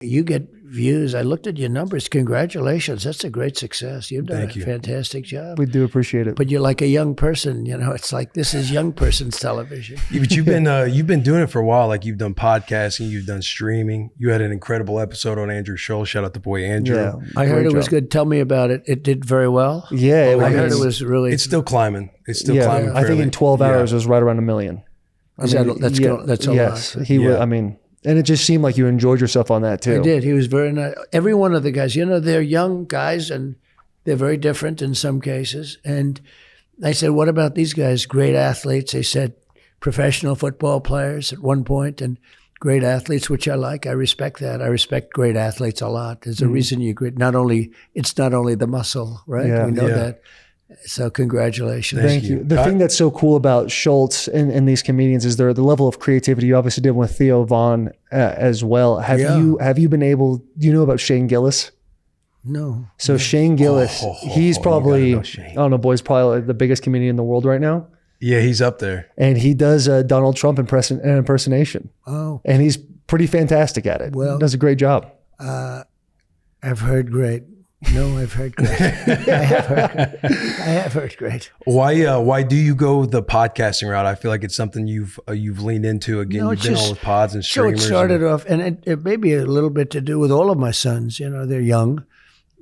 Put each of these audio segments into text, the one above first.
You get views. I looked at your numbers. Congratulations. That's a great success. You've done a fantastic job. We do appreciate it. But you're like a young person, it's like this is young person's television. Yeah, but you've been doing it for a while. Like you've done podcasting, you've done streaming. You had an incredible episode on Andrew Schultz. Shout out to boy Andrew. Yeah, I heard it was good. Tell me about it. It did very well. Yeah, I heard it was really. It's still climbing. It's still climbing. I think in 12 hours it was right around 1 million. That's a lot. He would. I mean. And it just seemed like you enjoyed yourself on that too. I did. He was very nice. Every one of the guys, they're young guys and they're very different in some cases. And I said, what about these guys? Great athletes. They said professional football players at one point and great athletes, which I like. I respect that. I respect great athletes a lot. There's a reason you're great. It's not only the muscle, right? Yeah. We know that. So congratulations. Thank you. The thing that's so cool about Schultz and these comedians is the level of creativity. You obviously did with Theo Von as well. Have you been able, do you know about Shane Gillis? No. So Shane Gillis, he's probably, I don't know, boys, probably the biggest comedian in the world right now. Yeah, he's up there. And he does Donald Trump impersonation. Oh. And he's pretty fantastic at it. Well, does a great job. I've heard great. No, I've heard great. I have heard great. Why do you go the podcasting route? I feel like it's something you've leaned into. Again, you've been all with pods and streamers. So it started off, and it may be a little bit to do with all of my sons. They're young,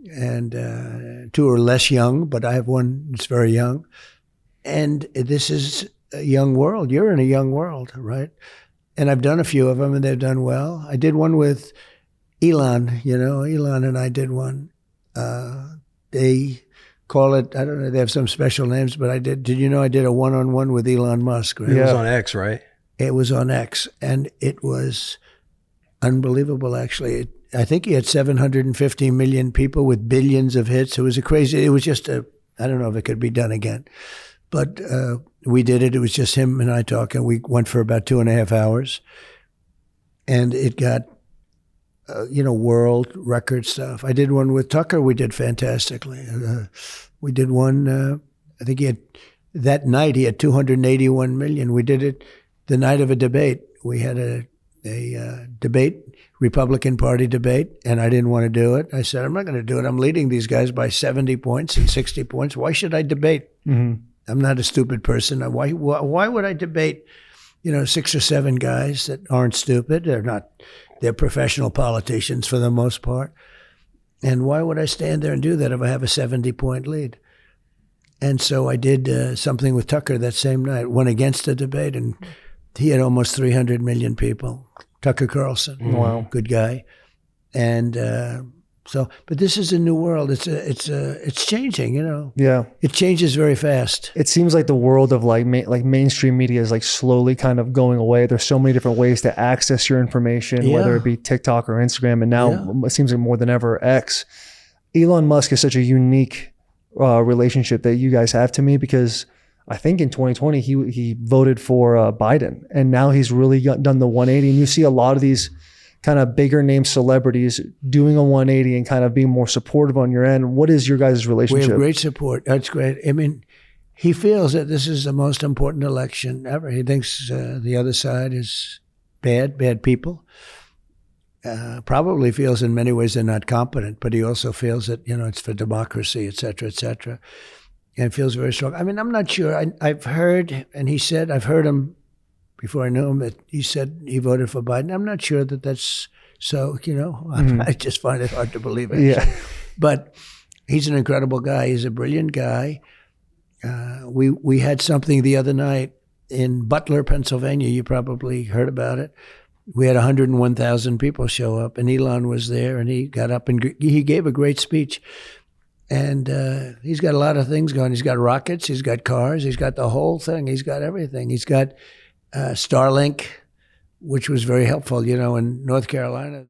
and two are less young, but I have one that's very young. And this is a young world. You're in a young world, right? And I've done a few of them, and they've done well. I did one with Elon. Elon and I did one. They call it, I don't know, they have some special names, but I did you know I did a one-on-one with Elon Musk, right? It was on X, right? It was on X, and it was unbelievable, actually. I think he had 750 million people with billions of hits. It was just I don't know if it could be done again. But we did it. It was just him and I talking. We went for about 2.5 hours, and it got world record stuff. I did one with Tucker. We did fantastically. We did one, I think that night he had 281 million. We did it the night of a debate. We had a debate, Republican Party debate, and I didn't want to do it. I said, I'm not going to do it. I'm leading these guys by 70 points and 60 points. Why should I debate? Mm-hmm. I'm not a stupid person. Why would I debate, 6 or 7 guys that aren't stupid? They're professional politicians for the most part. And why would I stand there and do that if I have a 70-point lead? And so I did something with Tucker that same night, went against the debate, and he had almost 300 million people. Tucker Carlson, wow, good guy. And but this is a new world. It's changing, Yeah, it changes very fast. It seems like the world of like mainstream media is like slowly kind of going away. There's so many different ways to access your information, whether it be TikTok or Instagram, and now it seems like more than ever X. Elon Musk is such a unique relationship that you guys have to me, because I think in 2020 he voted for Biden, and now he's really done the 180. And you see a lot of these kind of bigger name celebrities doing a 180 and kind of being more supportive on your end. What is your guys' relationship? We have great support. That's great. I mean, he feels that this is the most important election ever. He thinks the other side is bad people. Probably feels in many ways they're not competent, but he also feels that, it's for democracy, et cetera, and feels very strong. I mean, I'm not sure. I've heard, and he said, I've heard him before I knew him, that he said he voted for Biden. I'm not sure that that's so, I just find it hard to believe it. Yeah. But he's an incredible guy. He's a brilliant guy. We had something the other night in Butler, Pennsylvania. You probably heard about it. We had 101,000 people show up, and Elon was there, and he got up and he gave a great speech. And he's got a lot of things going. He's got rockets. He's got cars. He's got the whole thing. He's got everything. He's got Starlink, which was very helpful, in North Carolina.